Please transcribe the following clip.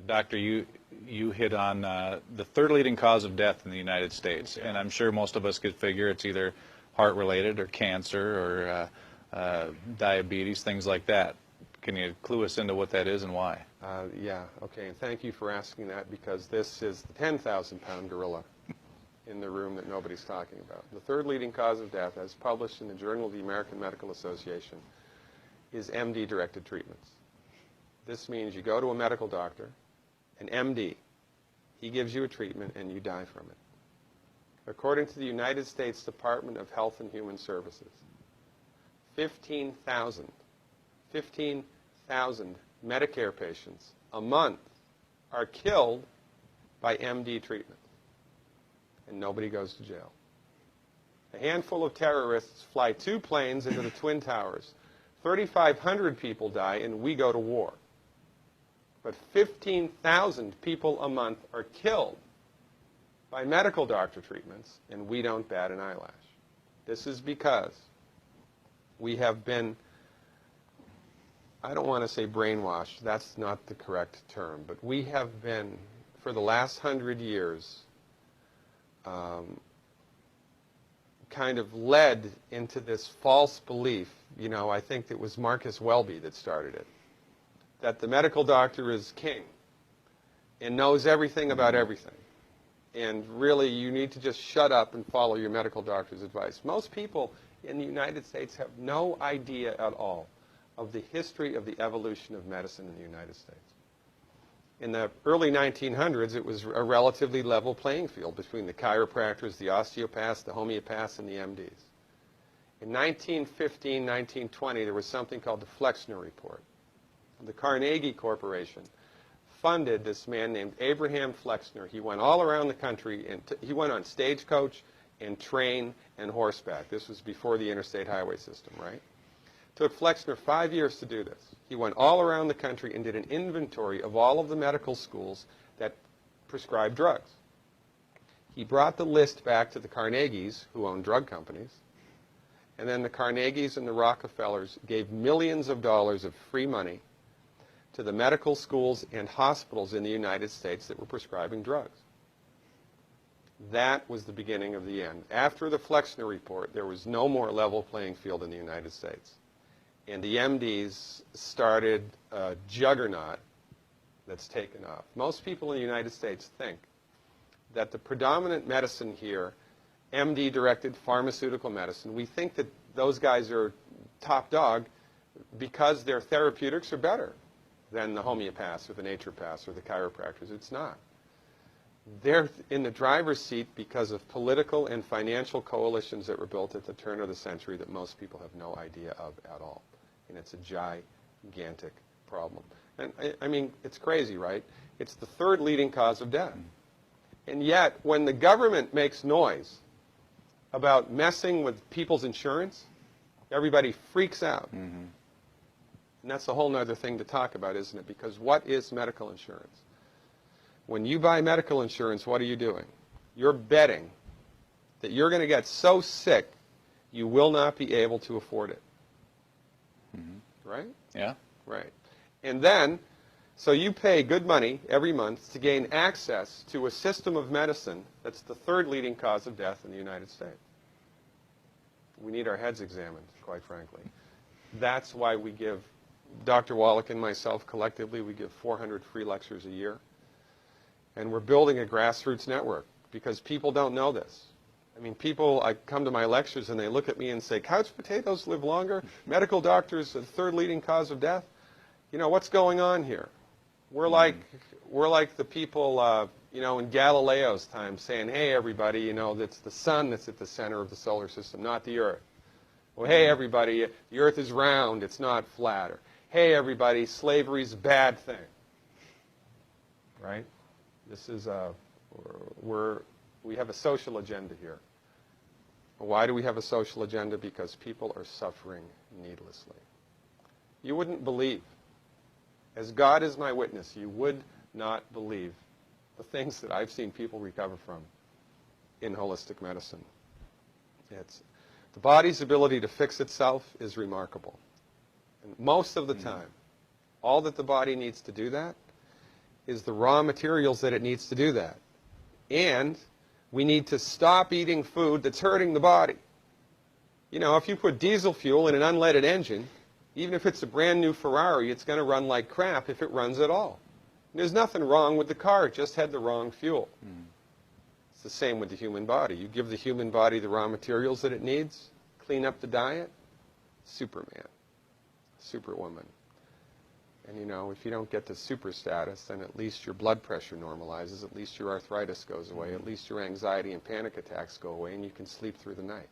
Doctor, you hit on the third leading cause of death in the United States, and I'm sure most of us could figure it's either heart-related or cancer or diabetes, things like that. Can you clue us into what that is and why? Yeah, okay, and thank you for asking that, because this is the 10,000-pound gorilla in the room that nobody's talking about. The third leading cause of death, as published in the Journal of the American Medical Association, is MD-directed treatments. This means you go to a medical doctor, an MD. He gives you a treatment and you die from it. According to the United States Department of Health and Human Services, 15,000 Medicare patients a month are killed by MD treatment, and nobody goes to jail. A handful of terrorists fly 2 planes into the Twin Towers. 3,500 people die, and we go to war. But 15,000 people a month are killed by medical doctor treatments, and we don't bat an eyelash. This is because we have been, I don't want to say brainwashed, that's not the correct term, but we have been, for the last 100 years, kind of led into this false belief. You know, I think it was Marcus Welby that started it, that the medical doctor is king and knows everything about everything. And really, you need to just shut up and follow your medical doctor's advice. Most people in the United States have no idea at all of the history of the evolution of medicine in the United States. In the early 1900s, it was a relatively level playing field between the chiropractors, the osteopaths, the homeopaths, and the MDs. In 1915, 1920, there was something called the Flexner Report. The Carnegie Corporation funded this man named Abraham Flexner. He went all around the country, and he went on stagecoach and train and horseback. This was before the interstate highway system, right? Took Flexner 5 years to do this. He went all around the country and did an inventory of all of the medical schools that prescribed drugs. He brought the list back to the Carnegies, who owned drug companies, and then the Carnegies and the Rockefellers gave millions of dollars of free money to the medical schools and hospitals in the United States that were prescribing drugs. That was the beginning of the end. After the Flexner Report, there was no more level playing field in the United States. And the MDs started a juggernaut that's taken off. Most people in the United States think that the predominant medicine here, MD-directed pharmaceutical medicine, we think that those guys are top dog because their therapeutics are better than the homeopaths or the naturopaths or the chiropractors. It's not. They're in the driver's seat because of political and financial coalitions that were built at the turn of the century that most people have no idea of at all. And it's a gigantic problem. And I mean, it's crazy, right? It's the third leading cause of death. And yet, when the government makes noise about messing with people's insurance, everybody freaks out. Mm-hmm. And that's a whole other thing to talk about, isn't it? Because what is medical insurance? When you buy medical insurance, what are you doing? You're betting that you're going to get so sick you will not be able to afford it. Mm-hmm. Right? Yeah. Right. And then, so you pay good money every month to gain access to a system of medicine that's the third leading cause of death in the United States. We need our heads examined, quite frankly. That's why we give, Dr. Wallach and myself collectively, we give 400 free lectures a year. And we're building a grassroots network because people don't know this. I mean, people, I come to my lectures and they look at me and say, couch potatoes live longer? Medical doctors are the third leading cause of death? You know, what's going on here? We're like the people, you know, in Galileo's time saying, hey, everybody, you know, it's the sun that's at the center of the solar system, not the Earth. Well, hey, everybody, the Earth is round, it's not flat. Or, hey, everybody, slavery's a bad thing. Right? This is, we have a social agenda here. Why do we have a social agenda? Because people are suffering needlessly. You wouldn't believe, as God is my witness, you would not believe the things that I've seen people recover from in holistic medicine. The body's ability to fix itself is remarkable. And most of the time, all that the body needs to do that is the raw materials that it needs to do that. And we need to stop eating food that's hurting the body. You know, if you put diesel fuel in an unleaded engine, even if it's a brand new Ferrari, it's going to run like crap if it runs at all. And there's nothing wrong with the car, it just had the wrong fuel. It's the same with the human body. You give the human body the raw materials that it needs, clean up the diet, Superman, Superwoman. And you know, if you don't get to super status, then at least your blood pressure normalizes, at least your arthritis goes away, at least your anxiety and panic attacks go away, and you can sleep through the night.